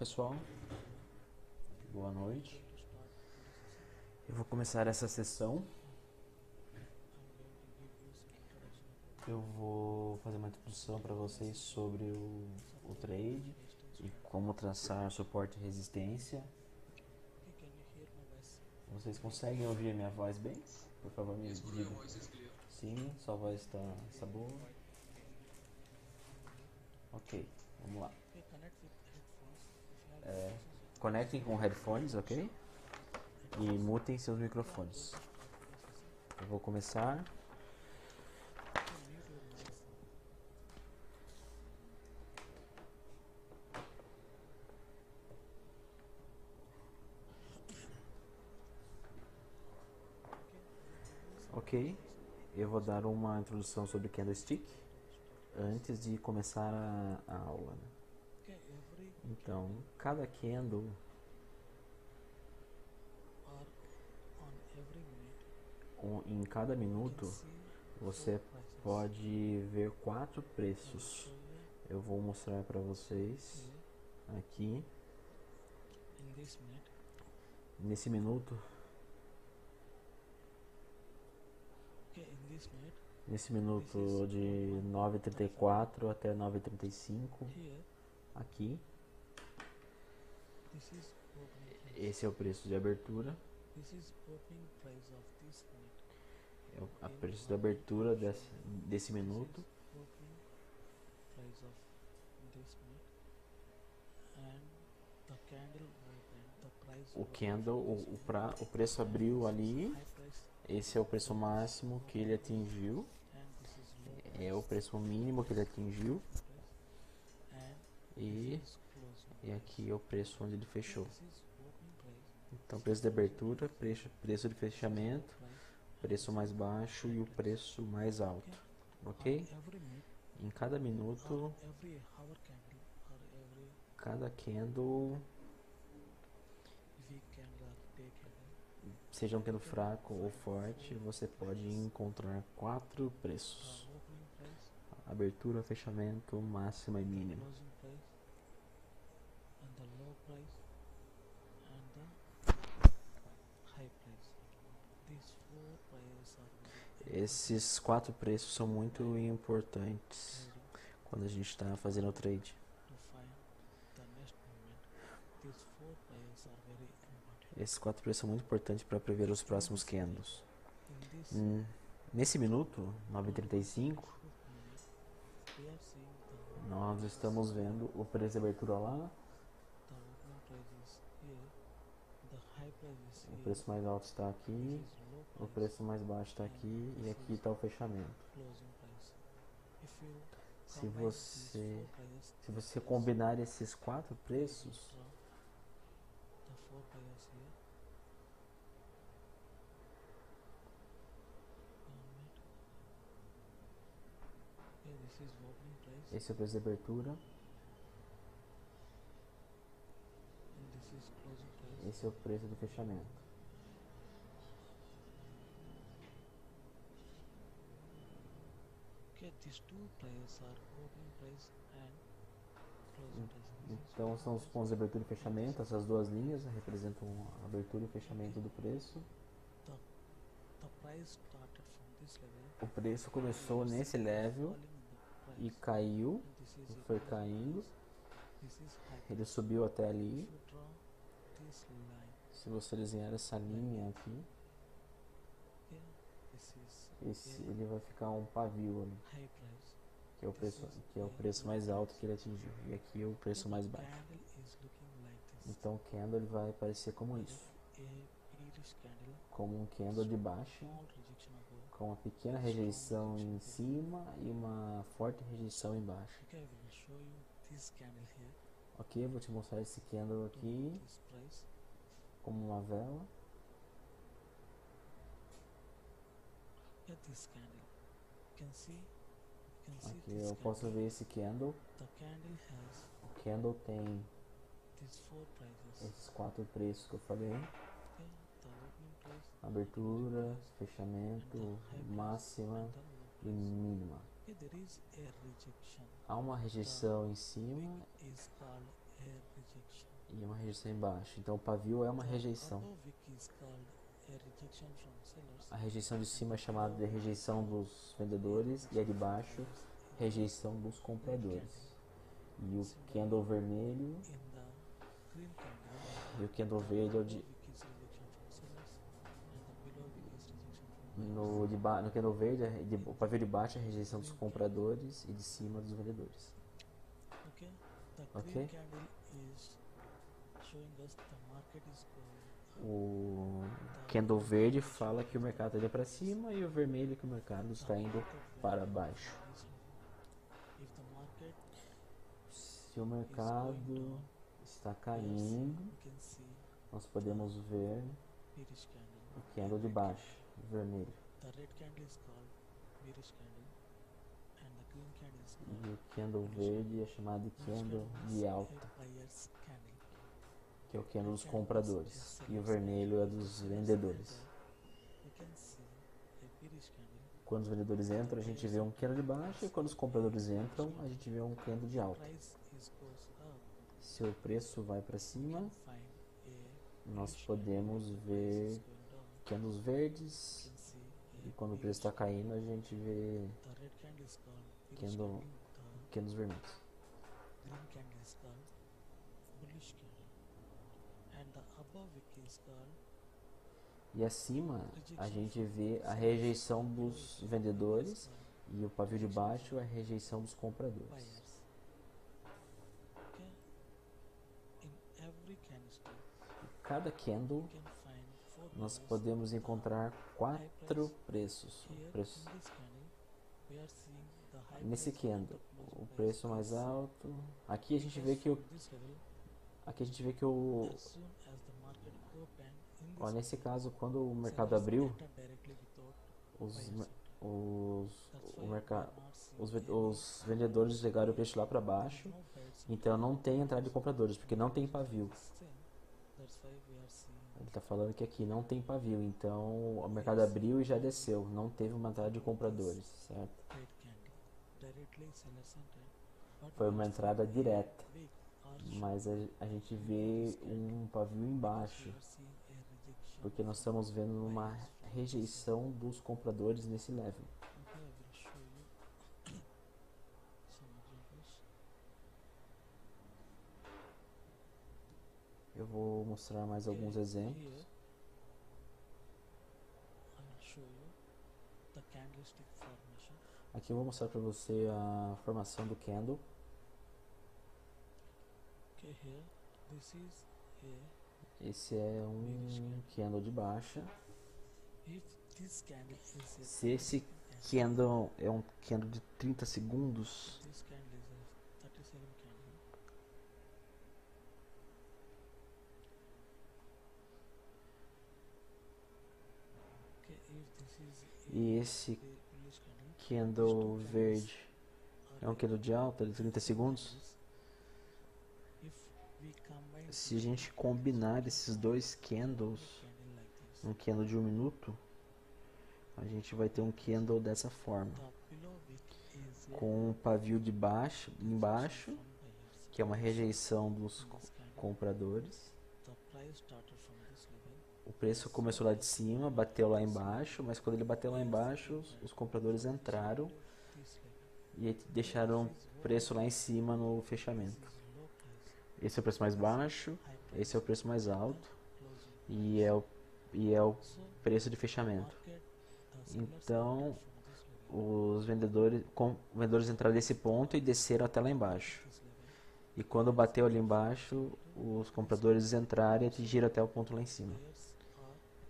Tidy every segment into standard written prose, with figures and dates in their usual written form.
pessoal, boa noite. Eu vou começar essa sessão. Eu vou fazer uma introdução para vocês sobre o trade e como traçar suporte e resistência. Vocês conseguem ouvir minha voz bem? Por favor, me digam. Sim, sua voz está boa. Ok, vamos lá. Conectem com headphones, ok? E mutem seus microfones. Eu vou começar. Ok, eu vou dar uma introdução sobre candlestick antes de começar a aula. Então, cada candle em cada minuto você pode ver 4 preços. Eu vou mostrar para vocês aqui nesse minuto. Nesse minuto de 9h34 até 9h35, aqui, esse é o preço de abertura. É o preço de abertura desse minuto. O candle, o preço abriu ali. Esse é o preço máximo que ele atingiu. É o preço mínimo que ele atingiu. E aqui é o preço onde ele fechou. Então, preço de abertura, preço de fechamento, preço mais baixo e o preço mais alto. Ok? Em cada minuto, cada candle, seja um candle fraco ou forte, você pode encontrar 4 preços: abertura, fechamento, máxima e mínima. Esses 4 preços são muito importantes quando a gente está fazendo o trade. Esses 4 preços são muito importantes para prever os próximos candles. Nesse minuto, 9h35, nós estamos vendo o preço de abertura lá. O preço mais alto está aqui, o preço mais baixo está aqui e aqui está o fechamento. Se você combinar esses 4 preços, esse é o preço de abertura, esse é o preço do fechamento. Então são os pontos de abertura e fechamento, essas duas linhas representam a abertura e fechamento do preço. O preço começou nesse level e caiu, foi caindo, ele subiu até ali. Se você desenhar essa linha aqui, ele vai ficar um pavio ali, que é o preço mais alto que ele atingiu, e aqui é o preço mais baixo. Então o candle ele vai aparecer como isso, como um candle de baixa, com uma pequena rejeição em cima e uma forte rejeição embaixo. Ok, vou te mostrar esse candle aqui como uma vela. Aqui eu posso ver esse candle. O candle tem esses 4 preços que eu falei: abertura, fechamento, máxima e mínima. Há uma rejeição em cima e uma rejeição embaixo. Então o pavio é uma rejeição. A rejeição de cima é chamada de rejeição dos vendedores e a de baixo, rejeição dos compradores. E o candle vermelho e o candle verde é o de no candle verde, o pavio de baixo é a rejeição dos compradores e de cima dos vendedores. Ok? O candle verde fala que o mercado está indo para cima e o vermelho que o mercado está indo para baixo. Se o mercado está caindo, nós podemos ver o candle de baixo, vermelho. E o candle verde é chamado de candle de alta, que é o candle dos compradores. E o vermelho é dos vendedores. Quando os vendedores entram, a gente vê um candle de baixa, e quando os compradores entram, a gente vê um candle de alta. Se o preço vai para cima, nós podemos ver candles verdes, e quando o preço está caindo, a gente vê candles vermelhos. E acima a gente vê a rejeição dos vendedores e o pavio de baixo é a rejeição dos compradores. Cada candle nós podemos encontrar 4 preços. Nesse candle, o preço mais alto. Aqui a gente vê que ó, nesse caso, quando o mercado abriu, os vendedores jogaram o preço lá para baixo, então não tem entrada de compradores, porque não tem pavio. Ele está falando que aqui não tem pavio, então o mercado abriu e já desceu, não teve uma entrada de compradores, certo? Foi uma entrada direta, mas a gente vê um pavio embaixo, porque nós estamos vendo uma rejeição dos compradores nesse level. Eu vou mostrar mais alguns exemplos. Aqui eu vou mostrar para você a formação do candle. Esse é um candle de baixa. Se esse candle é um candle de 30 segundos, e esse candle verde é um candle de alta de 30 segundos, se a gente combinar esses dois candles, um candle de 1 minuto, a gente vai ter um candle dessa forma, com um pavio de baixo, embaixo, que é uma rejeição dos compradores. O preço começou lá de cima, bateu lá embaixo, mas quando ele bateu lá embaixo, os compradores entraram e deixaram o preço lá em cima no fechamento. Esse é o preço mais baixo, esse é o preço mais alto e é o preço de fechamento. Então, os vendedores entraram nesse ponto e desceram até lá embaixo. E quando bateu ali embaixo, os compradores entraram e atingiram até o ponto lá em cima.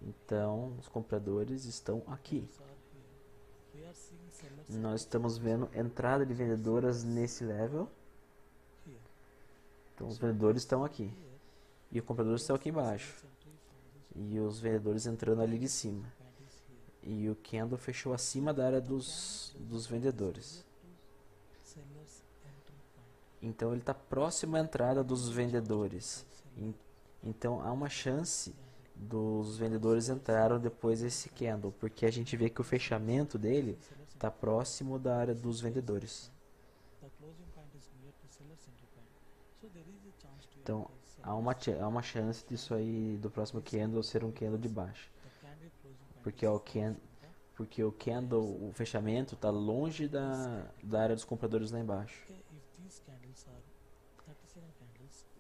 Então, os compradores estão aqui. Nós estamos vendo entrada de vendedoras nesse level. Então, os vendedores estão aqui. E os compradores estão aqui embaixo. E os vendedores entrando ali de cima. E o candle fechou acima da área dos vendedores. Então, ele está próximo à entrada dos vendedores. Então, há uma chance dos vendedores entraram depois desse candle, porque a gente vê que o fechamento dele está próximo da área dos vendedores. Então há uma chance disso aí do próximo candle ser um candle de baixa, porque porque o candle, o fechamento está longe da área dos compradores lá embaixo.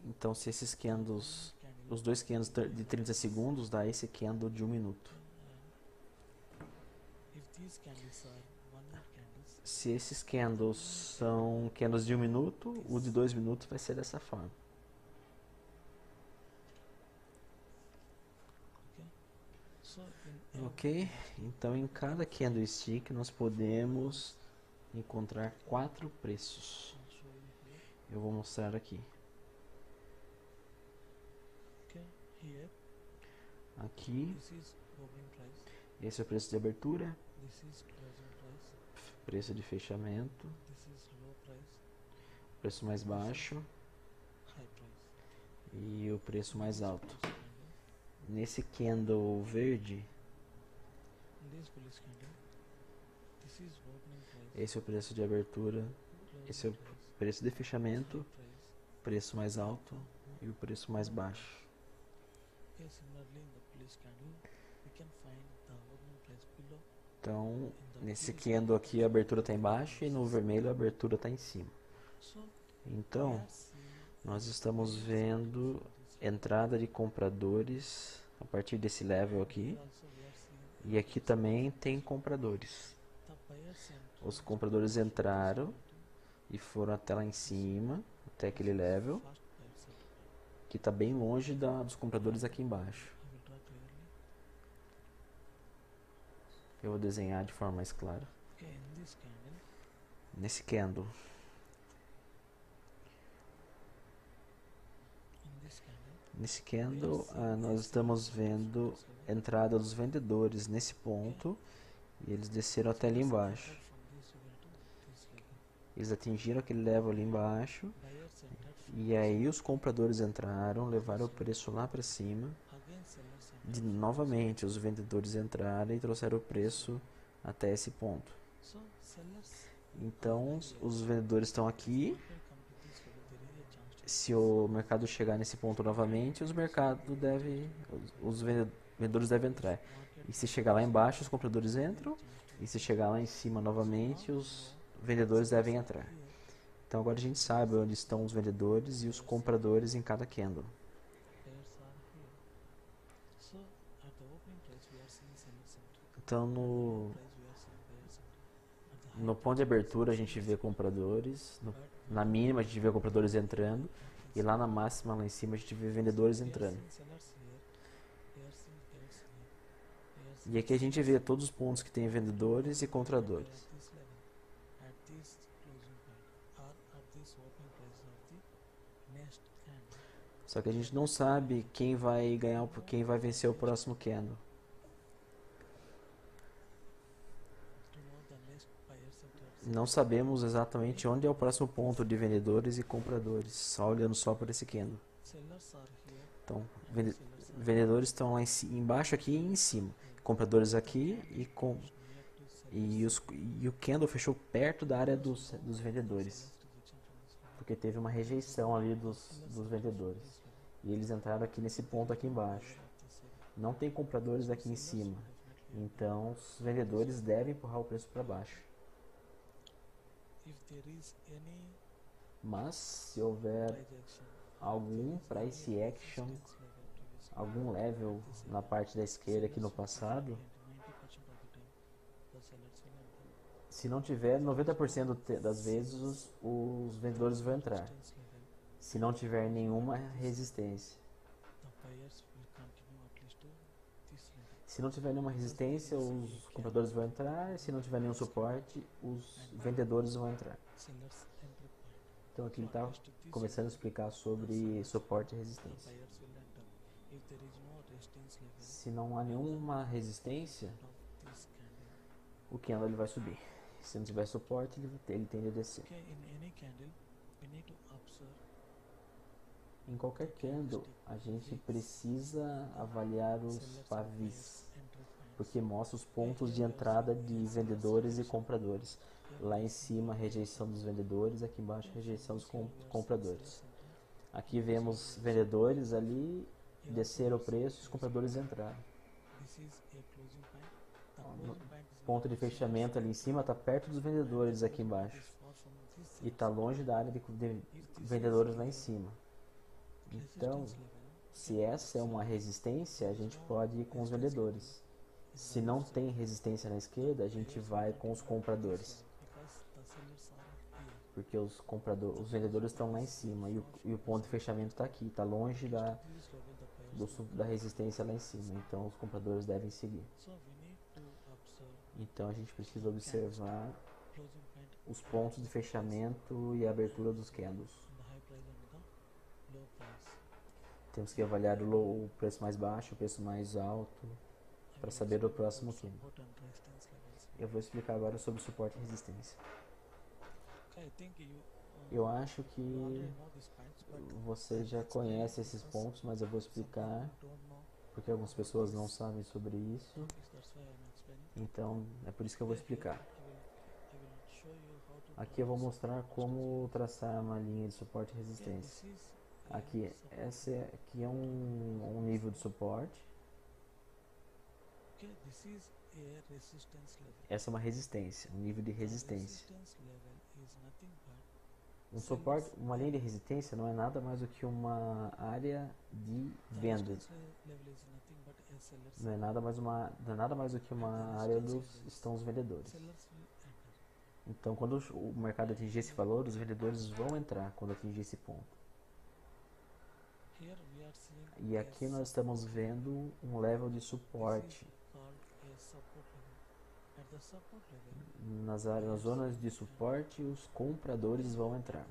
Então se esses candles, os dois candles de 30 segundos, dá esse candle de 1 minuto. Se esses candles são candles de 1 minuto, o de 2 minutos vai ser dessa forma. Ok? Então em cada candlestick nós podemos encontrar 4 preços. Eu vou mostrar aqui. Aqui, esse é o preço de abertura, preço de fechamento, preço mais baixo e o preço mais alto. Nesse candle verde, esse é o preço de abertura, esse é o preço de fechamento, preço mais alto e o preço mais baixo. Então, nesse candle aqui a abertura está embaixo e no vermelho a abertura está em cima. Então, nós estamos vendo entrada de compradores a partir desse level aqui. E aqui também tem compradores. Os compradores entraram e foram até lá em cima, até aquele level, que está bem longe dos compradores aqui embaixo. Eu vou desenhar de forma mais clara. Nesse candle, nós estamos vendo a entrada dos vendedores nesse ponto e eles desceram até ali embaixo. Eles atingiram aquele level ali embaixo e aí os compradores entraram, levaram o preço lá para cima. Novamente os vendedores entraram e trouxeram o preço até esse ponto. Então os vendedores estão aqui. Se o mercado chegar nesse ponto novamente, os vendedores devem entrar. E se chegar lá embaixo, os compradores entram. E se chegar lá em cima novamente, os vendedores devem entrar. Então agora a gente sabe onde estão os vendedores e os compradores em cada candle. Então no ponto de abertura a gente vê compradores, na mínima a gente vê compradores entrando e lá na máxima, lá em cima, a gente vê vendedores entrando. E aqui a gente vê todos os pontos que tem vendedores e compradores. Só que a gente não sabe quem vai ganhar, quem vai vencer o próximo candle. Não sabemos exatamente onde é o próximo ponto de vendedores e compradores, só olhando só por esse candle. Então, vendedores estão lá embaixo aqui e em cima, compradores aqui e o candle fechou perto da área dos vendedores, porque teve uma rejeição ali dos vendedores e eles entraram aqui nesse ponto aqui embaixo. Não tem compradores aqui em cima, então os vendedores devem empurrar o preço para baixo. Mas se houver algum price action, algum level na parte da esquerda aqui no passado, se não tiver, 90% das vezes os vendedores vão entrar. Se não tiver nenhuma resistência. Se não tiver nenhuma resistência, os compradores vão entrar. Se não tiver nenhum suporte, os vendedores vão entrar. Então aqui ele está começando a explicar sobre suporte e resistência. Se não há nenhuma resistência, o candle ele vai subir. Se não tiver suporte, ele tende a descer. Em qualquer candle, a gente precisa avaliar os pavis, porque mostra os pontos de entrada de vendedores e compradores. Lá em cima, rejeição dos vendedores, aqui embaixo, rejeição dos compradores. Aqui vemos vendedores ali, desceram o preço e os compradores entraram. No ponto de fechamento ali em cima está perto dos vendedores aqui embaixo. E está longe da área de vendedores lá em cima. Então, se essa é uma resistência, a gente pode ir com os vendedores. Se não tem resistência na esquerda, a gente vai com os compradores. Porque os vendedores estão lá em cima e o ponto de fechamento está aqui, está longe da resistência lá em cima. Então os compradores devem seguir. Então a gente precisa observar os pontos de fechamento e a abertura dos candles. Temos que avaliar o preço mais baixo, o preço mais alto, para saber o próximo candle. Eu vou explicar agora sobre suporte e resistência. Eu acho que você já conhece esses pontos, mas eu vou explicar porque algumas pessoas não sabem sobre isso. Então é por isso que eu vou explicar. Aqui eu vou mostrar como traçar uma linha de suporte e resistência. Aqui, aqui é um nível de suporte. Essa é uma resistência, um nível de resistência. Um suporte, uma linha de resistência não é nada mais do que uma área de venda. Não é nada mais do que uma área onde estão os vendedores. Então, quando o mercado atingir esse valor, os vendedores vão entrar quando atingir esse ponto. E aqui nós estamos vendo um level de suporte. Nas zonas de suporte, os compradores vão entrar.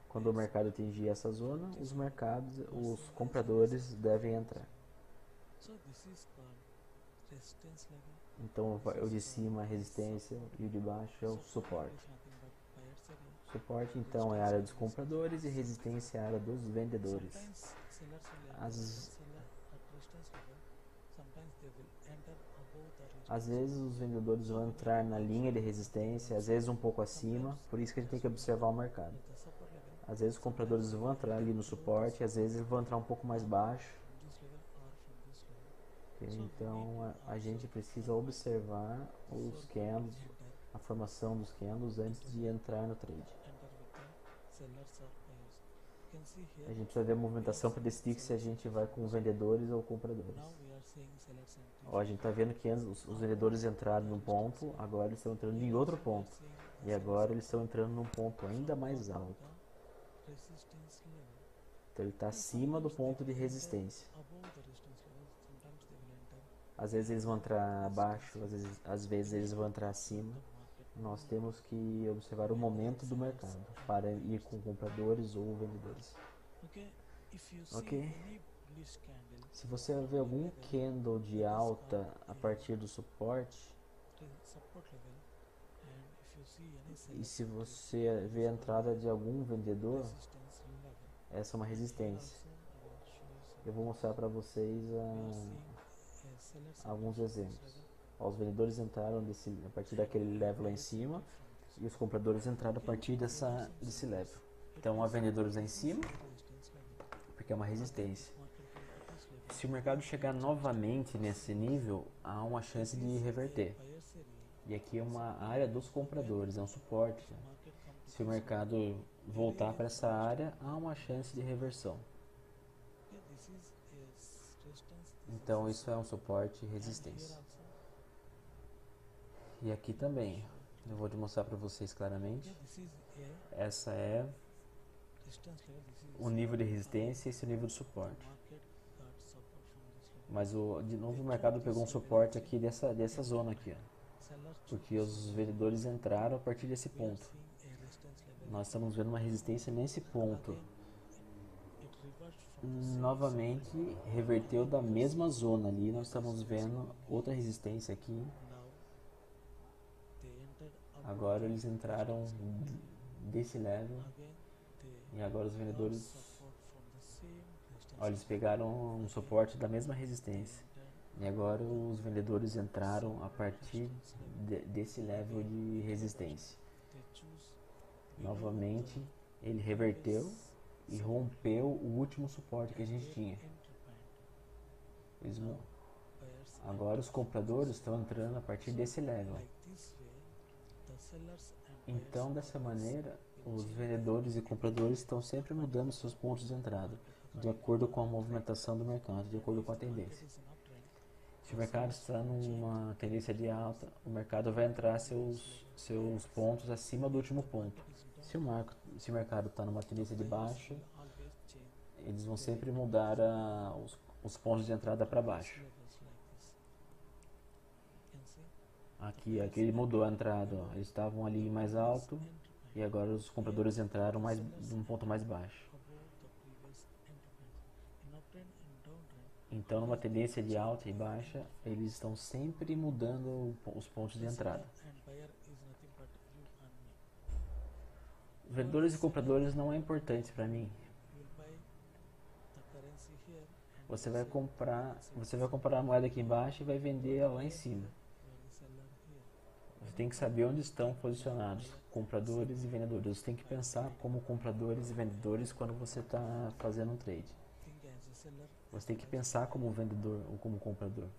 Quando o mercado atingir essa zona, os compradores devem entrar. Então, o de cima é a resistência e o de baixo é o suporte. Suporte, então, é a área dos compradores e resistência é a área dos vendedores. Às vezes os vendedores vão entrar na linha de resistência, às vezes um pouco acima, por isso que a gente tem que observar o mercado. Às vezes os compradores vão entrar ali no suporte, às vezes eles vão entrar um pouco mais baixo. Então a gente precisa observar os candles, a formação dos candles antes de entrar no trade. A gente precisa ver a movimentação para decidir se a gente vai com vendedores ou compradores. Ó, a gente está vendo que os vendedores entraram num ponto, agora eles estão entrando em outro ponto. E agora eles estão entrando num ponto ainda mais alto. Então ele está acima do ponto de resistência. Às vezes eles vão entrar abaixo, às vezes eles vão entrar acima. Nós temos que observar o momento do mercado para ir com compradores ou vendedores. Ok? Se você ver algum candle de alta a partir do suporte, e se você ver a entrada de algum vendedor, essa é uma resistência. Eu vou mostrar para vocês alguns exemplos. Os vendedores entraram a partir daquele level lá em cima e os compradores entraram a partir desse level. Então há vendedores lá em cima, porque é uma resistência. Se o mercado chegar novamente nesse nível, há uma chance de reverter. E aqui é uma área dos compradores, é um suporte. Se o mercado voltar para essa área, há uma chance de reversão. Então isso é um suporte e resistência. E aqui também, eu vou mostrar para vocês claramente. Essa é o nível de resistência e esse é o nível de suporte. Mas de novo o mercado pegou um suporte aqui dessa zona aqui, ó, porque os vendedores entraram a partir desse ponto. Nós estamos vendo uma resistência nesse ponto. Novamente reverteu da mesma zona ali. Nós estamos vendo outra resistência aqui. Agora eles entraram desse level e agora os vendedores, ó, eles pegaram um suporte da mesma resistência e agora os vendedores entraram a partir desse level de resistência. Novamente ele reverteu e rompeu o último suporte que a gente tinha. Agora os compradores estão entrando a partir desse level. Então, dessa maneira, os vendedores e compradores estão sempre mudando seus pontos de entrada, de acordo com a movimentação do mercado, de acordo com a tendência. Se o mercado está numa tendência de alta, o mercado vai entrar seus pontos acima do último ponto. Se o mercado está numa tendência de baixa, eles vão sempre mudar os pontos de entrada para baixo. Aqui ele mudou a entrada, ó. Eles estavam ali mais alto e agora os compradores entraram num ponto mais baixo. Então, numa tendência de alta e baixa, eles estão sempre mudando os pontos de entrada. Vendedores e compradores não é importante para mim. Você vai comprar a moeda aqui embaixo e vai vender ela lá em cima. Você tem que saber onde estão posicionados compradores e vendedores. Você tem que pensar como compradores e vendedores quando você está fazendo um trade. Você tem que pensar como vendedor ou como comprador.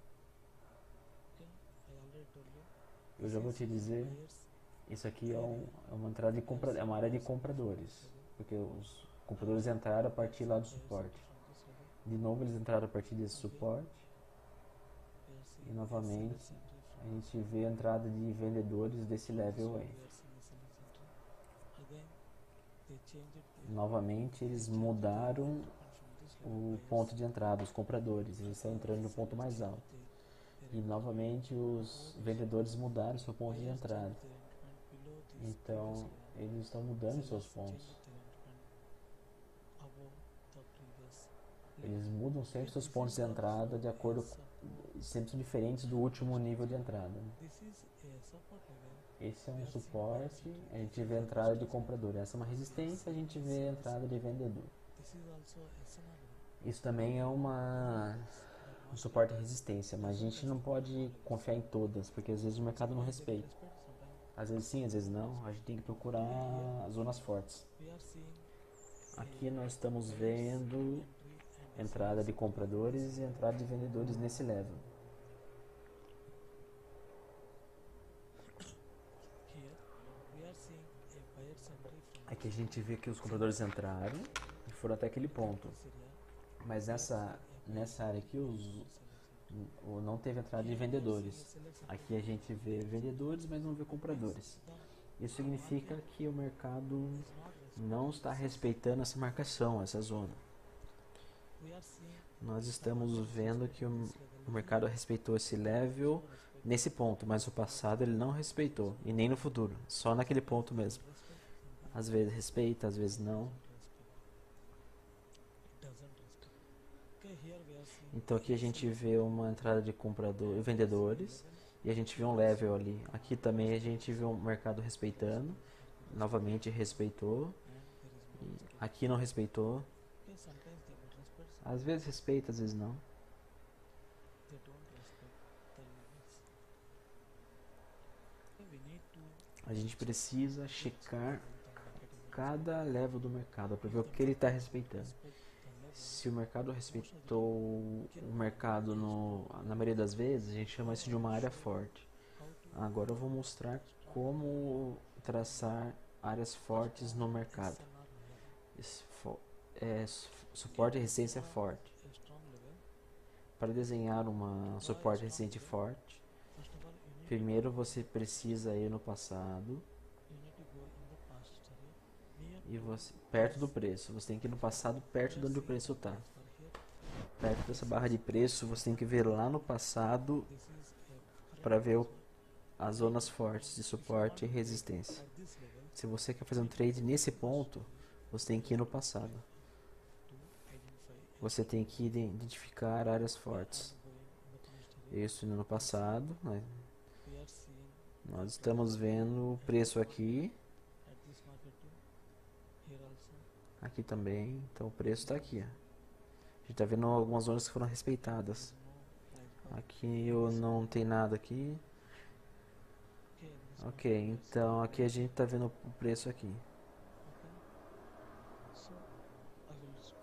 Eu já vou te dizer, isso aqui é uma entrada de é uma área de compradores, porque os compradores entraram a partir lá do suporte. De novo eles entraram a partir desse suporte e novamente a gente vê a entrada de vendedores desse level aí. Novamente eles mudaram o ponto de entrada, os compradores, eles estão entrando no ponto mais alto. E novamente os vendedores mudaram seu ponto de entrada. Então eles estão mudando seus pontos. Eles mudam sempre seus pontos de entrada de acordo sempre diferentes do último nível de entrada. Esse é um suporte, a gente vê a entrada de comprador. Essa é uma resistência, a gente vê a entrada de vendedor. Isso também é um suporte e resistência, mas a gente não pode confiar em todas, porque às vezes o mercado não respeita. Às vezes sim, às vezes não. A gente tem que procurar zonas fortes. Aqui nós estamos vendo entrada de compradores e entrada de vendedores nesse level. Aqui a gente vê que os compradores entraram e foram até aquele ponto. Mas nessa área aqui não teve entrada de vendedores. Aqui a gente vê vendedores, mas não vê compradores. Isso significa que o mercado não está respeitando essa marcação, essa zona. Nós estamos vendo que o mercado respeitou esse level nesse ponto, mas no passado ele não respeitou, e nem no futuro, só naquele ponto mesmo. Às vezes respeita, às vezes não. Então aqui a gente vê uma entrada de vendedores e a gente vê um level ali. Aqui também a gente vê um mercado respeitando, novamente respeitou, e aqui não respeitou. Às vezes respeita, às vezes não. A gente precisa checar cada level do mercado para ver o que ele está respeitando. Se o mercado respeitou o mercado na maioria das vezes, a gente chama isso de uma área forte. Agora eu vou mostrar como traçar áreas fortes no mercado. Suporte e resistência forte. Para desenhar uma suporte e resistência forte, primeiro você precisa ir no passado e perto do preço. Você tem que ir no passado perto de onde o preço está. Perto dessa barra de preço, você tem que ver lá no passado para ver as zonas fortes de suporte e resistência. Se você quer fazer um trade nesse ponto, você tem que ir no passado. Você tem que identificar áreas fortes. Isso no passado, né? Nós estamos vendo o preço aqui. Aqui também. Então o preço está aqui. Ó. A gente está vendo algumas zonas que foram respeitadas. Aqui não tem nada aqui. Ok, então aqui a gente está vendo o preço aqui.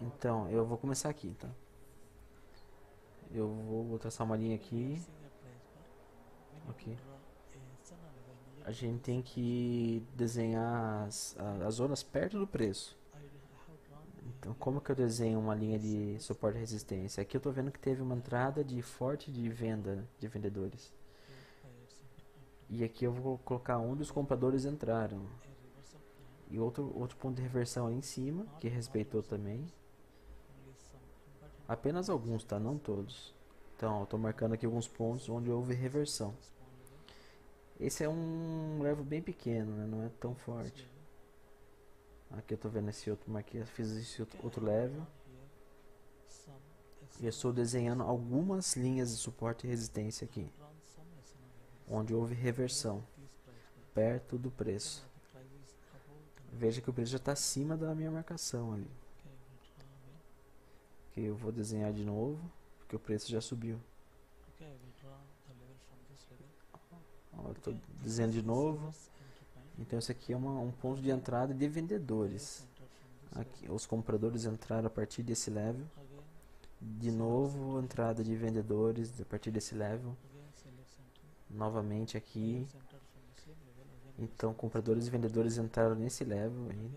Então, eu vou começar aqui, tá? Eu vou traçar uma linha aqui. Ok. A gente tem que desenhar as zonas perto do preço. Então, como que eu desenho uma linha de suporte e resistência? Aqui eu tô vendo que teve uma entrada de forte de venda de vendedores. E aqui eu vou colocar onde os compradores entraram. E outro ponto de reversão ali em cima, que respeitou também. Apenas alguns, tá? Não todos. Então, eu tô marcando aqui alguns pontos onde houve reversão. Esse é um level bem pequeno, né? Não é tão forte. Aqui eu tô vendo esse outro, marquei, fiz esse outro level. E eu estou desenhando algumas linhas de suporte e resistência aqui, onde houve reversão, perto do preço. Veja que o preço já está acima da minha marcação ali. Que eu vou desenhar de novo, porque o preço já subiu. Ó, estou desenhando de novo. Então esse aqui é um ponto de entrada de vendedores. Aqui, os compradores entraram a partir desse level. De novo, entrada de vendedores a partir desse level. Novamente aqui. Então, compradores e vendedores entraram nesse level aí.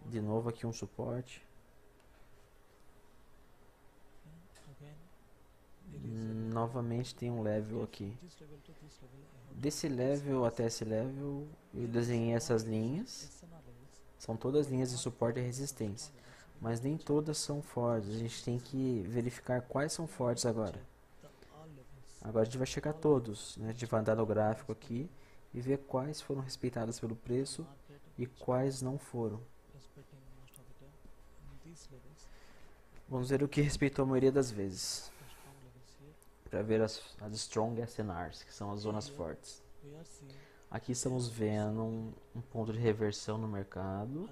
De novo aqui um suporte. Novamente tem um level aqui. Desse level até esse level, eu desenhei essas linhas. São todas linhas de suporte e resistência. Mas nem todas são fortes. A gente tem que verificar quais são fortes agora. Agora a gente vai checar todos, né? A gente vai andar no gráfico aqui e ver quais foram respeitadas pelo preço e quais não foram. Vamos ver o que respeitou a maioria das vezes. Para ver as strong SNRs, que são as zonas fortes. Aqui estamos vendo um ponto de reversão no mercado.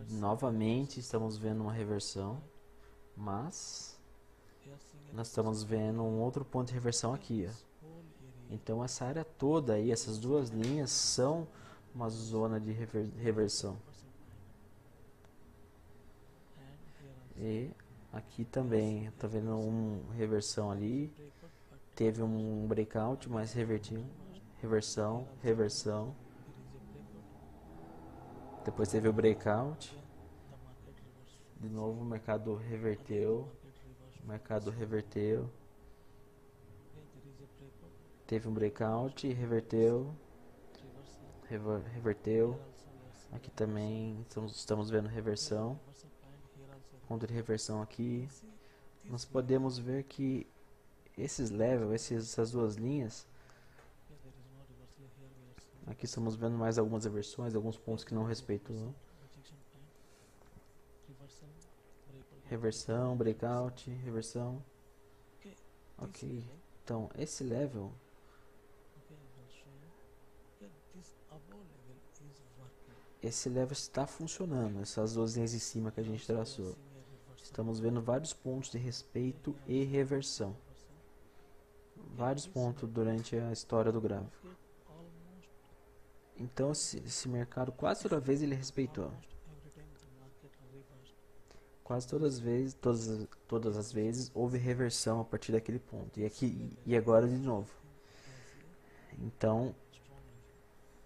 Novamente estamos vendo uma reversão, mas nós estamos vendo um outro ponto de reversão aqui, ó. Então essa área toda aí, essas duas linhas são uma zona de reversão. E aqui também, tá vendo uma reversão ali. Teve um breakout, mas revertiu. Reversão, reversão. Depois teve o breakout. De novo o mercado reverteu. O mercado reverteu. Teve um breakout, reverteu. Reverteu. Aqui também estamos vendo reversão. Ponto de reversão aqui. Nós podemos ver que esses levels, essas duas linhas, aqui estamos vendo mais algumas reversões, alguns pontos que não respeitou. Reversão, breakout, reversão. Ok, então esse level está funcionando, essas duas linhas em cima que a gente traçou. Estamos vendo vários pontos de respeito e reversão. Vários pontos durante a história do gráfico. Então esse mercado quase toda vez ele respeitou. Quase todas as vezes houve reversão a partir daquele ponto. E agora de novo. Então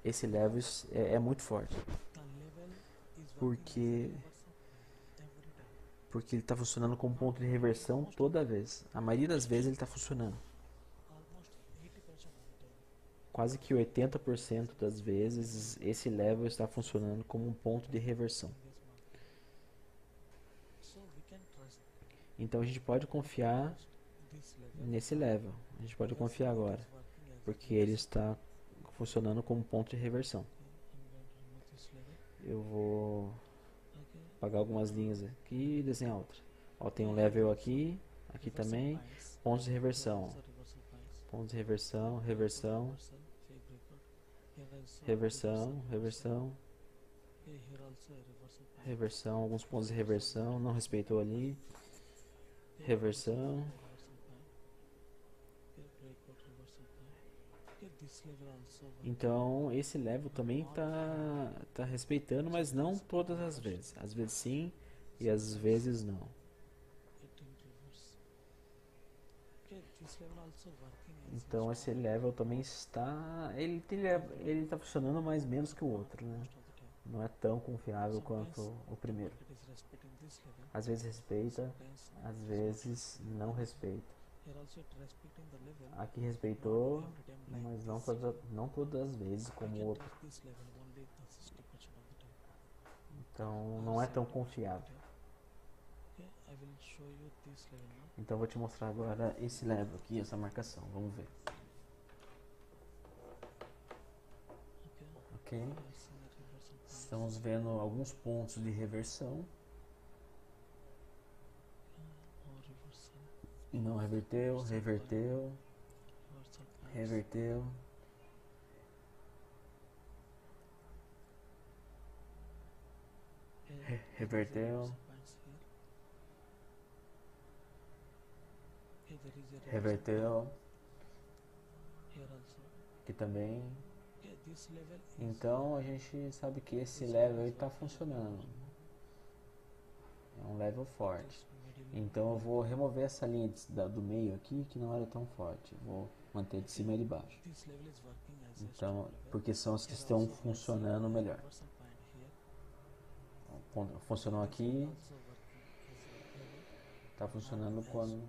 esse level é muito forte. Porque ele está funcionando como ponto de reversão toda vez. A maioria das vezes ele está funcionando. Quase que 80% das vezes esse level está funcionando como um ponto de reversão. Então a gente pode confiar nesse level. A gente pode confiar agora, porque ele está funcionando como ponto de reversão. Eu vou apagar algumas linhas aqui e desenhar outra. Ó, tem um level aqui, aqui também, pontos de reversão. Pontos de reversão, reversão, reversão, reversão, reversão, alguns pontos de reversão, não respeitou ali, reversão. Então esse level também tá respeitando, mas não todas as vezes. Às vezes sim e às vezes não. Então esse level também está, ele está funcionando mais menos que o outro, né? Não é tão confiável quanto o primeiro. Às vezes respeita, às vezes não respeita. Aqui respeitou, mas não todas as vezes como o outro. Então não é tão confiável. Então eu vou te mostrar agora esse level aqui, essa marcação. Vamos ver. Ok? Estamos vendo alguns pontos de reversão. Não reverteu, reverteu, reverteu. Reverteu, reverteu, aqui também. Então a gente sabe que esse level está funcionando. É um level forte. Então eu vou remover essa linha do meio aqui que não era tão forte. Vou manter de cima e de baixo. Então, porque são os que estão funcionando melhor. Funcionou aqui. Está funcionando quando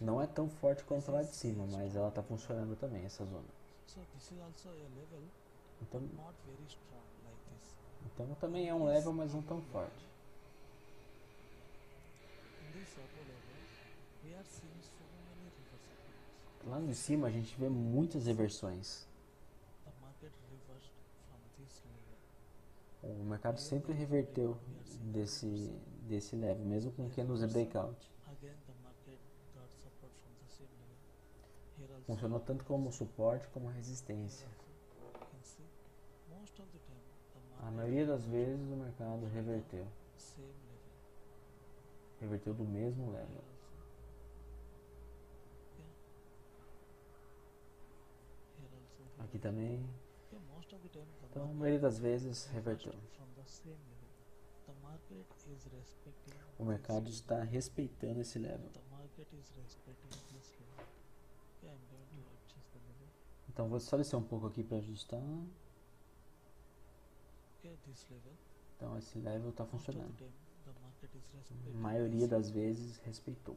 não é tão forte quanto lá de cima, mas ela está funcionando também, essa zona. Então também é um level, mas não tão forte. Lá de cima a gente vê muitas reversões. O mercado sempre reverteu desse level, mesmo com candles de breakout. Funcionou tanto como suporte como resistência. A maioria das vezes o mercado reverteu. Reverteu do mesmo level. Aqui também. Então, a maioria das vezes reverteu. O mercado está respeitando esse level. Então, vou só descer um pouco aqui para ajustar. Então, esse level está funcionando. A maioria das vezes respeitou.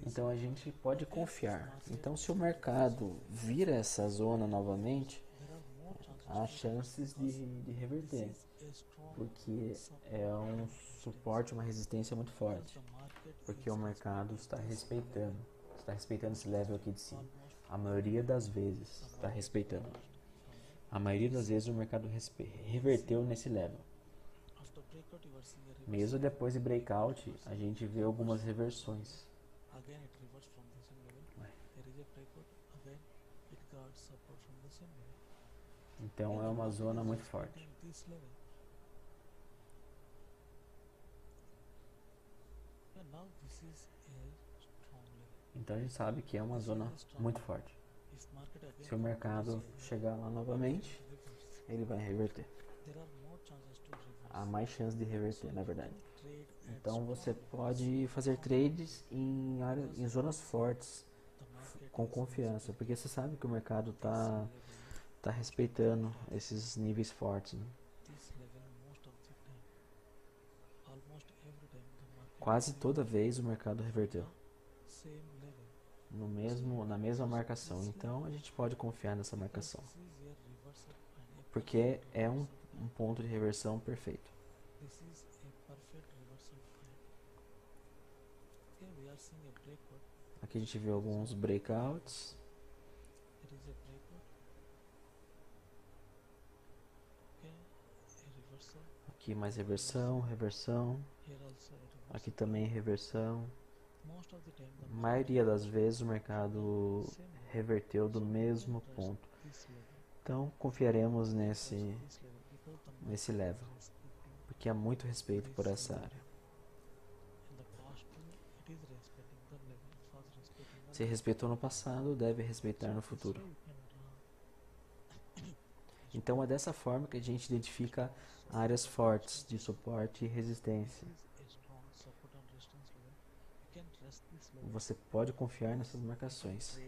Então a gente pode confiar. Então se o mercado vira essa zona novamente, há chances de reverter, porque é um suporte, uma resistência muito forte, porque o mercado está respeitando esse level aqui de cima. A maioria das vezes está respeitando. A maioria das vezes o mercado reverteu nesse level. Mesmo depois de breakout, a gente vê algumas reversões. Então é uma zona muito forte. Então a gente sabe que é uma zona muito forte. Se o mercado chegar lá novamente, ele vai reverter. Há mais chance de reverter, na verdade. Então você pode fazer trades em zonas fortes, com confiança, porque você sabe que o mercado tá respeitando esses níveis fortes, né? Quase toda vez o mercado reverteu na mesma marcação. Então a gente pode confiar nessa marcação, porque é um ponto de reversão perfeito. Aqui a gente vê alguns breakouts. Aqui mais reversão, reversão. Aqui também reversão. A maioria das vezes o mercado reverteu do mesmo ponto. Então confiaremos nesse level, porque há muito respeito por essa área. Se respeitou no passado, deve respeitar no futuro. Então é dessa forma que a gente identifica áreas fortes de suporte e resistência. você pode confiar nessas marcações.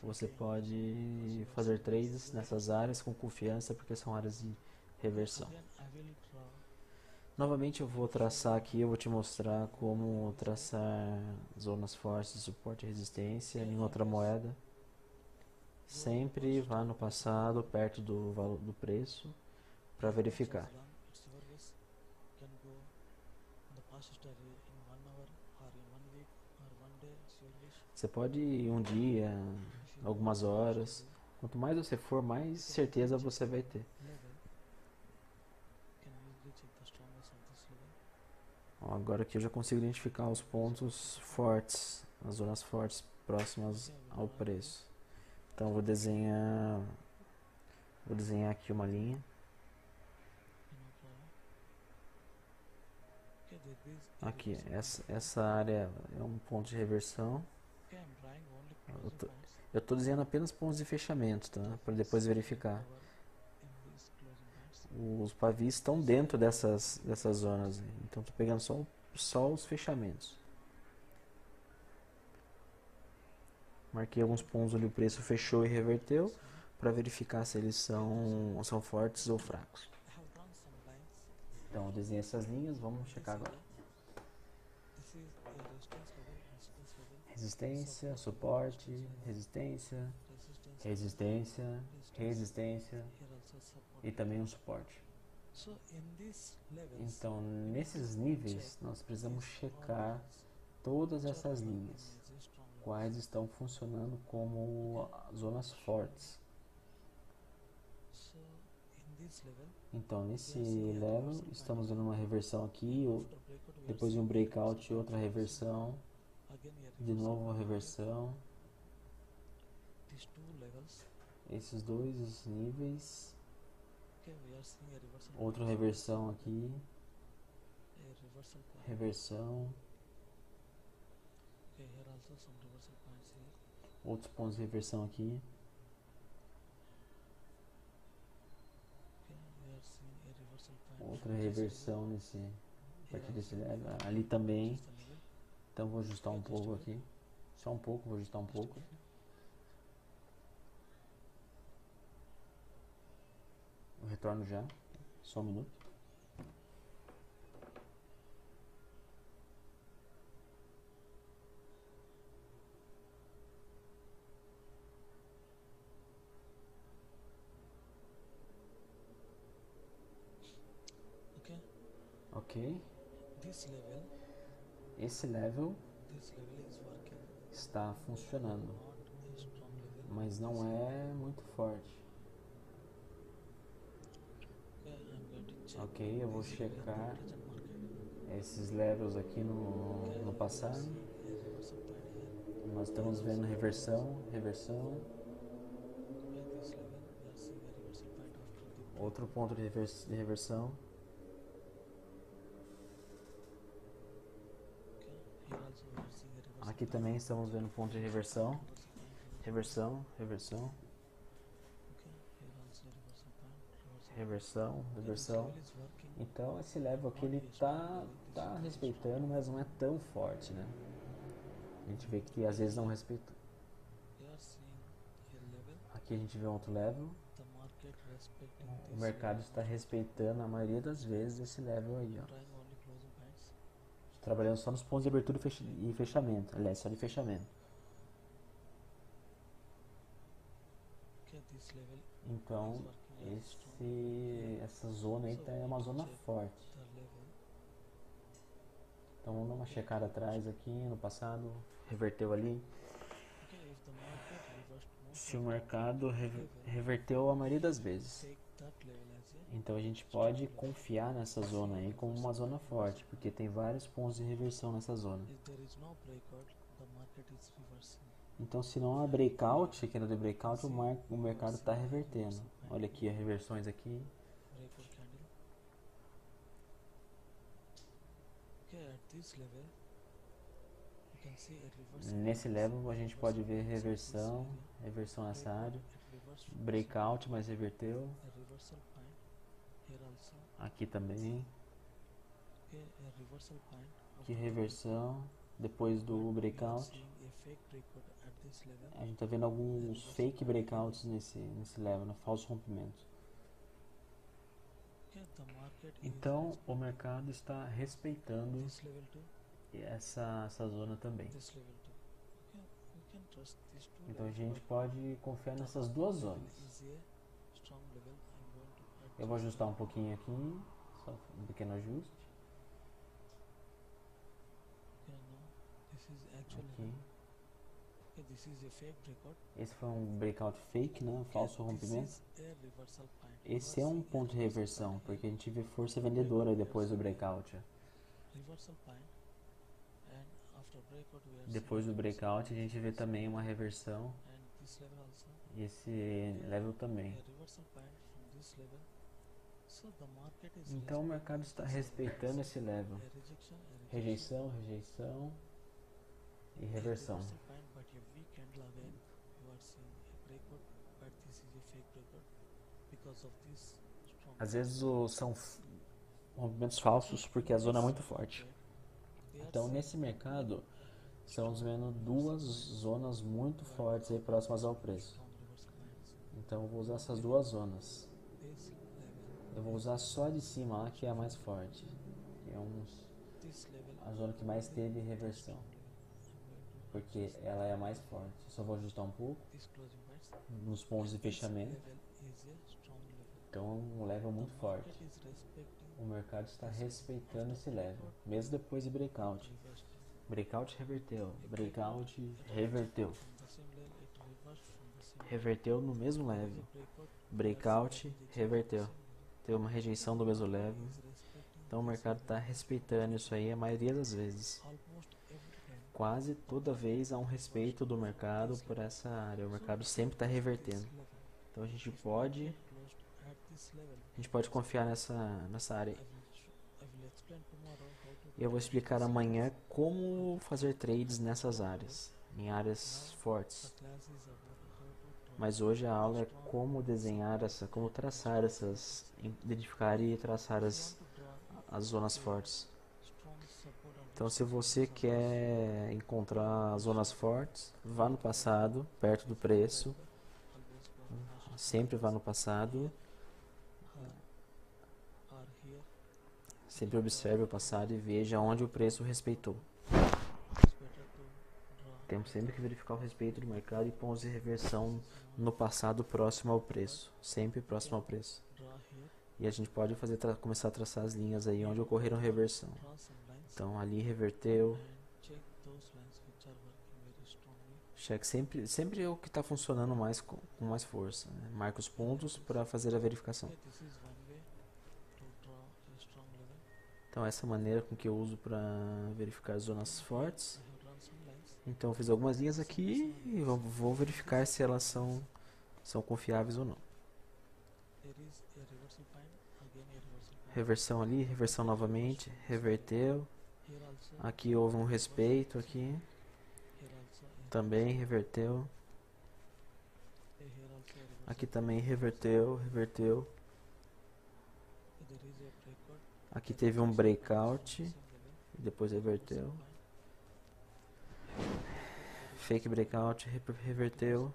Você pode fazer trades nessas áreas com confiança, porque são áreas de reversão. Novamente eu vou traçar aqui, eu vou te mostrar como traçar zonas fortes de suporte e resistência em outra moeda. Sempre vá no passado, perto do valor do preço, para verificar. Você pode ir um dia, algumas horas. Quanto mais você for, mais certeza você vai ter. Ó, agora aqui eu já consigo identificar os pontos fortes, as zonas fortes próximas ao preço. Então vou desenhar aqui uma linha. Aqui, essa área é um ponto de reversão. Eu estou desenhando apenas pontos de fechamento, tá? Para depois verificar. Os pavis estão dentro dessas zonas, então estou pegando só os fechamentos. Marquei alguns pontos onde o preço fechou e reverteu para verificar se eles são fortes ou fracos. Então eu desenhei essas linhas, vamos checar agora. Resistência, suporte, resistência, resistência, resistência e também um suporte. Então, nesses níveis, nós precisamos checar todas essas linhas, quais estão funcionando como zonas fortes. Então, nesse level, estamos vendo uma reversão aqui, depois de um breakout, outra reversão, de novo uma reversão. Esses dois níveis, outra reversão aqui, reversão, outros pontos de reversão aqui. Outra reversão a partir desse level, ali também. Então vou ajustar um pouco aqui, só um pouco, vou ajustar um pouco. Eu retorno já, só um minuto. Ok. Esse level está funcionando, mas não é muito forte. Ok, eu vou checar esses levels aqui no passado. Nós estamos vendo reversão, reversão. Outro ponto de reversão. Aqui também estamos vendo ponto de reversão. Reversão, reversão. Reversão, reversão. Então esse level aqui ele tá respeitando, mas não é tão forte, né? A gente vê que às vezes não respeita. Aqui a gente vê outro level. O mercado está respeitando a maioria das vezes esse level aí, ó. Trabalhando só nos pontos de abertura e fechamento. Aliás, só de fechamento. Então, essa zona aí é uma zona forte. Então vamos dar uma checada atrás aqui, no passado, reverteu ali. Se o mercado reverteu a maioria das vezes. Então a gente pode confiar nessa zona aí como uma zona forte, porque tem vários pontos de reversão nessa zona. Então se não há breakout, que não de breakout, o mercado está revertendo. Olha aqui as reversões aqui. Nesse level a gente pode ver reversão, reversão nessa área, breakout, mas reverteu. Aqui também. Aqui reversão, depois do breakout. A gente está vendo alguns fake breakouts nesse level, no falso rompimento. Então o mercado está respeitando essa zona também. Então a gente pode confiar nessas duas zonas. Eu vou ajustar um pouquinho aqui, só um pequeno ajuste. Aqui. Esse foi um breakout fake, né? Um falso rompimento. Esse é um ponto de reversão, porque a gente vê força vendedora depois do breakout. Depois do breakout a gente vê também uma reversão. E esse level também. Então o mercado está respeitando esse level. Rejeição, rejeição e reversão. Às vezes são movimentos falsos porque a zona é muito forte. Então nesse mercado estamos vendo duas zonas muito fortes aí próximas ao preço. Então eu vou usar essas duas zonas. Eu vou usar só de cima lá, que é a mais forte, que é a zona que mais teve reversão, porque ela é a mais forte. Só vou ajustar um pouco nos pontos de fechamento. Então é um level muito forte. O mercado está respeitando esse level, mesmo depois de breakout. Breakout reverteu, breakout reverteu. Reverteu no mesmo level. Breakout reverteu. Teve uma rejeição do mesmo level. Então o mercado está respeitando isso aí a maioria das vezes. Quase toda vez há um respeito do mercado por essa área. O mercado sempre está revertendo. Então a gente pode confiar nessa área. E eu vou explicar amanhã como fazer trades nessas áreas, em áreas fortes. Mas hoje a aula é como desenhar como traçar identificar e traçar as zonas fortes. Então se você quer encontrar zonas fortes, vá no passado, perto do preço. Sempre vá no passado. Sempre observe o passado e veja onde o preço respeitou. Temos sempre que verificar o respeito do mercado e pontos de reversão no passado próximo ao preço. Sempre próximo ao preço. E a gente pode começar a traçar as linhas aí onde ocorreram reversão. Então ali reverteu. Cheque sempre o que está funcionando mais com mais força, né? Marca os pontos para fazer a verificação. Então essa é a maneira com que eu uso para verificar as zonas fortes. Então eu fiz algumas linhas aqui e vou verificar se elas são confiáveis ou não. Reversão ali, reversão novamente, reverteu. Aqui houve um respeito aqui. Também reverteu. Aqui também reverteu. Aqui teve um breakout e depois reverteu. Fake breakout, reverteu.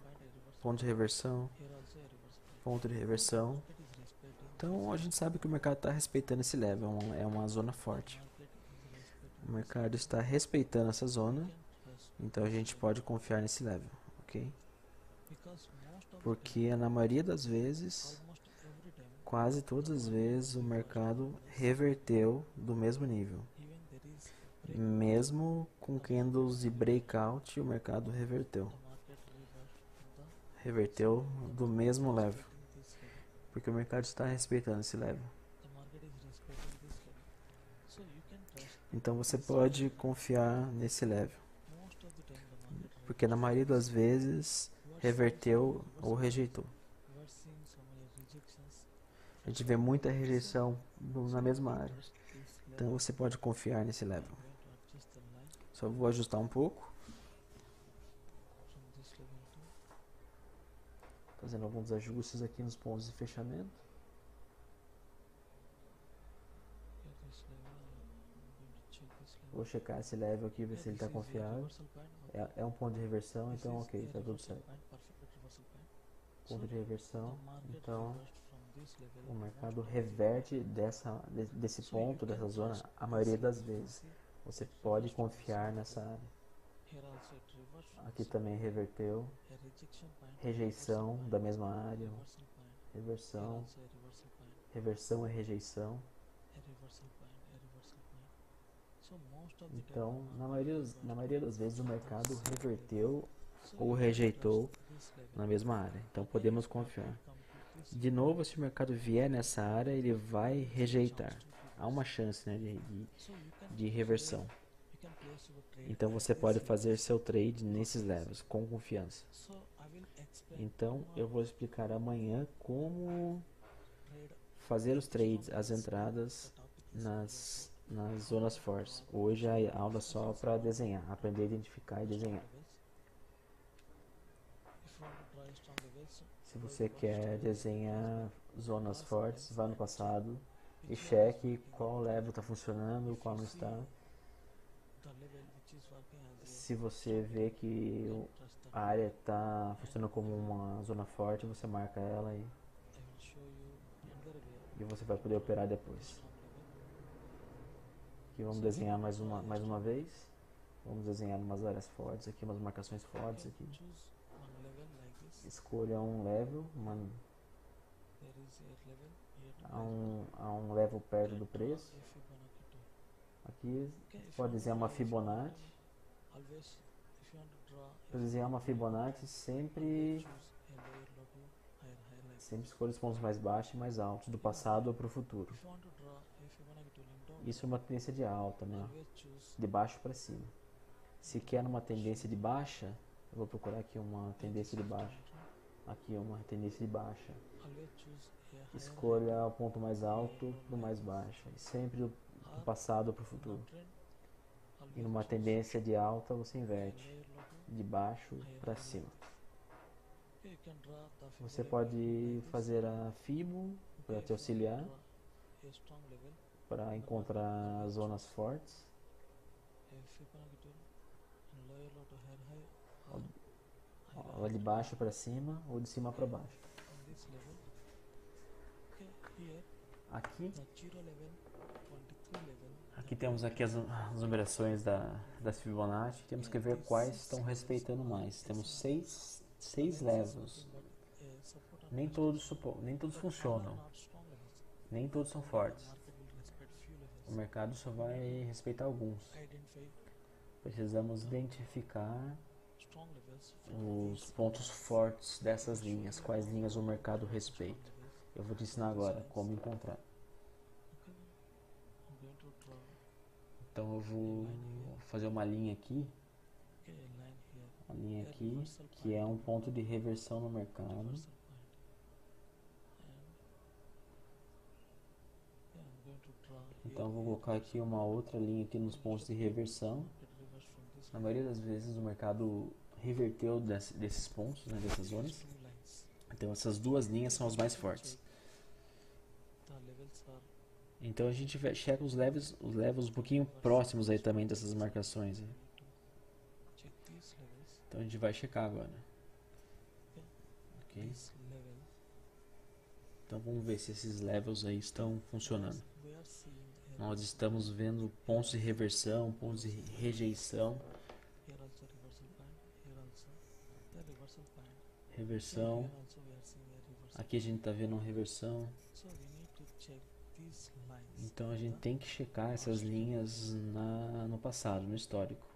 Ponto de reversão. Ponto de reversão. Então a gente sabe que o mercado está respeitando esse level, é uma zona forte. O mercado está respeitando essa zona, então a gente pode confiar nesse level, ok? Porque na maioria das vezes, quase todas as vezes, o mercado reverteu do mesmo nível. Mesmo com candles de breakout, o mercado reverteu. Reverteu do mesmo level. Porque o mercado está respeitando esse level. Então você pode confiar nesse level. Porque na maioria das vezes reverteu ou rejeitou. A gente vê muita rejeição na mesma área. Então você pode confiar nesse level. Só vou ajustar um pouco. Fazendo alguns ajustes aqui nos pontos de fechamento. Vou checar esse level aqui, ver se ele está confiável. É um ponto de reversão, então ok, está tudo certo. Ponto de reversão, então o mercado reverte desse ponto, dessa zona, a maioria das vezes. Você pode confiar nessa área. Aqui também reverteu, rejeição da mesma área, reversão, reversão e rejeição. Então, na maioria das vezes o mercado reverteu ou rejeitou na mesma área. Então podemos confiar. De novo, se o mercado vier nessa área, ele vai rejeitar. Há uma chance, né, de reversão. Então você pode fazer seu trade nesses levels com confiança. Então eu vou explicar amanhã como fazer os trades, as entradas nas zonas fortes. Hoje a aula é só para desenhar, aprender a identificar e desenhar. Se você quer desenhar zonas fortes, vá no passado e cheque qual level está funcionando, qual não está. Se você vê que a área está funcionando como uma zona forte, você marca ela e você vai poder operar depois. Aqui vamos desenhar mais uma vez. Vamos desenhar umas áreas fortes aqui, umas marcações fortes aqui. Escolha um level, há um level perto do preço. Aqui pode desenhar uma Fibonacci. Para desenhar uma Fibonacci, sempre escolha os pontos mais baixos e mais altos, do passado ou para o futuro. Isso é uma tendência de alta, né? De baixo para cima. Se quer uma tendência de baixa, eu vou procurar aqui uma tendência de baixa. Aqui uma tendência de baixa. Escolha o ponto mais alto do mais baixo. E sempre do passado para o futuro. E numa tendência de alta você inverte. De baixo para cima. Você pode fazer a Fibo para te auxiliar, para encontrar zonas fortes. Ou de baixo para cima ou de cima para baixo. Aqui temos aqui as numerações das Fibonacci. Temos que ver quais estão respeitando mais. Temos seis levels. Nem todos funcionam. Nem todos são fortes. O mercado só vai respeitar alguns. Precisamos identificar os pontos fortes dessas linhas. Quais linhas o mercado respeita. Eu vou te ensinar agora como encontrar. Então eu vou fazer uma linha aqui. Uma linha aqui, que é um ponto de reversão no mercado. Então eu vou colocar aqui uma outra linha aqui nos pontos de reversão. Na maioria das vezes o mercado reverteu desses pontos, né, dessas zonas. Então essas duas linhas são as mais fortes. Então a gente checa os levels um pouquinho próximos aí também dessas marcações. Então a gente vai checar agora. Ok? Então vamos ver se esses levels aí estão funcionando. Nós estamos vendo pontos de reversão, pontos de rejeição. Reversão. Aqui a gente está vendo uma reversão. Então a gente tem que checar essas linhas no passado, no histórico.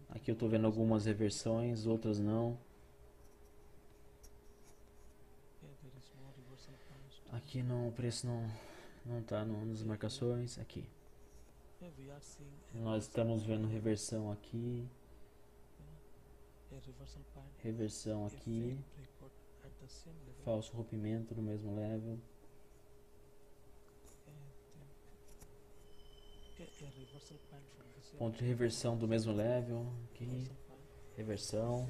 Aqui eu estou vendo algumas reversões, outras não. Aqui não, o preço não está nas marcações. Aqui nós estamos vendo reversão aqui, reversão aqui, falso rompimento no mesmo level. Ponto de reversão do mesmo level aqui, reversão,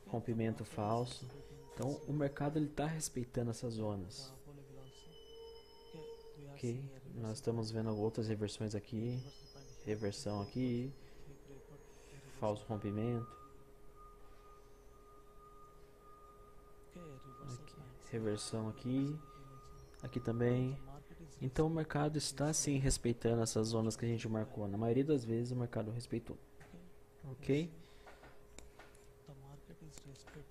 rompimento falso. Então o mercado está respeitando essas zonas. Ok? Nós estamos vendo outras reversões aqui, reversão aqui, falso rompimento, aqui, reversão aqui, aqui também. Então o mercado está sim respeitando essas zonas que a gente marcou. Na maioria das vezes o mercado respeitou, ok?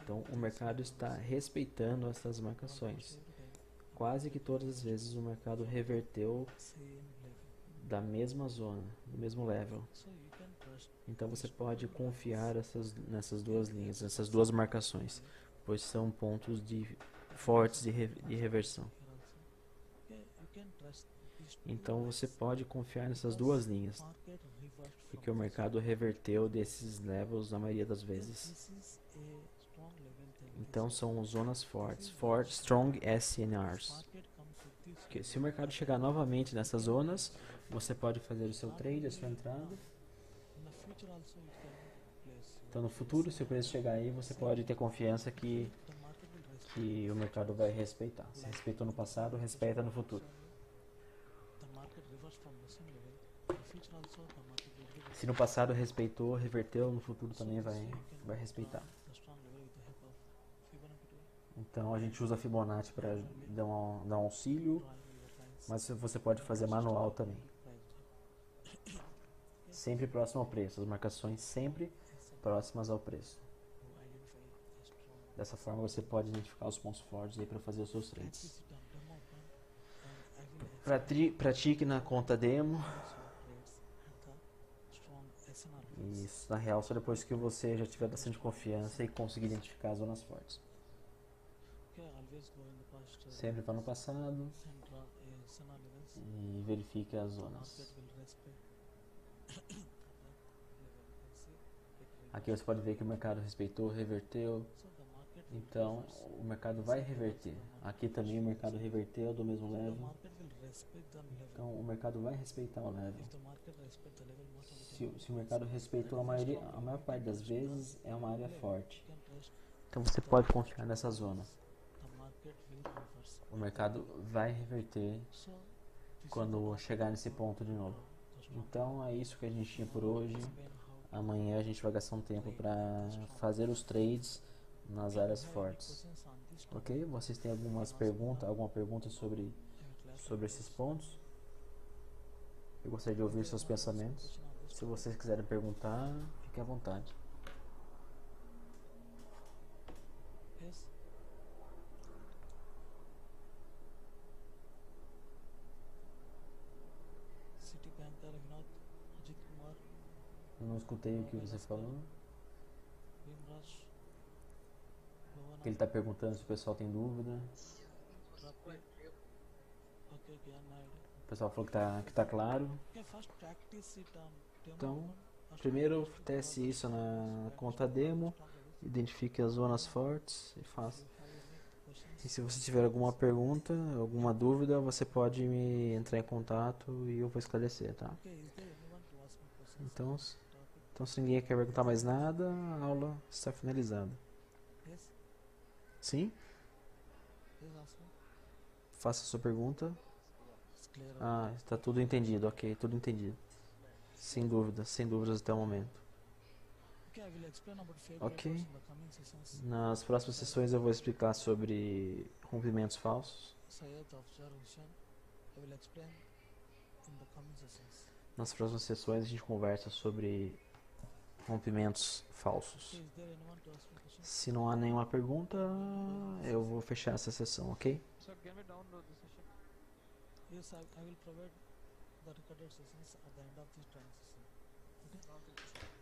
Então o mercado está respeitando essas marcações. Quase que todas as vezes o mercado reverteu da mesma zona, do mesmo level. Então você pode confiar nessas duas linhas, essas duas marcações, pois são pontos fortes de reversão. Então você pode confiar nessas duas linhas, porque o mercado reverteu desses levels na maioria das vezes. Então são zonas fortes, strong SNRs. Okay. Se o mercado chegar novamente nessas zonas, você pode fazer o seu trade, a sua entrada. Então no futuro, se o preço chegar aí, você pode ter confiança que o mercado vai respeitar. Se respeitou no passado, respeita no futuro. Se no passado respeitou, reverteu, no futuro também vai respeitar. Então a gente usa Fibonacci para dar um auxílio, mas você pode fazer manual também. Sempre próximo ao preço, as marcações sempre próximas ao preço. Dessa forma você pode identificar os pontos fortes aí para fazer os seus trades. Pratique na conta demo. Isso, na real, só depois que você já tiver bastante confiança e conseguir identificar as zonas fortes. Sempre vá no passado e verifique as zonas. Aqui você pode ver que o mercado respeitou, reverteu. Então o mercado vai reverter. Aqui também o mercado reverteu do mesmo level. Então o mercado vai respeitar o level. Se o mercado respeitou a maior parte das vezes é uma área forte. Então você pode confiar nessa zona. O mercado vai reverter quando chegar nesse ponto de novo. Então é isso que a gente tinha por hoje. Amanhã a gente vai gastar um tempo para fazer os trades nas áreas fortes. Ok? Vocês têm alguma pergunta sobre esses pontos? Eu gostaria de ouvir seus pensamentos. Se vocês quiserem perguntar, fiquem à vontade. Eu não escutei o que você falou. Ele está perguntando se o pessoal tem dúvida. O pessoal falou que tá claro. Então, primeiro teste isso na conta demo, identifique as zonas fortes e faça. E se você tiver alguma pergunta, alguma dúvida, você pode me entrar em contato e eu vou esclarecer, tá? Então se ninguém quer perguntar mais nada, a aula está finalizada. Sim? Faça a sua pergunta. Ah, está tudo entendido, ok, tudo entendido. Sem dúvidas até o momento. Ok. Nas próximas sessões eu vou explicar sobre rompimentos falsos. Nas próximas sessões a gente conversa sobre rompimentos falsos. Se não há nenhuma pergunta, eu vou fechar essa sessão, ok? Yes, I will provide the recorded sessions at the end of this training session. Okay?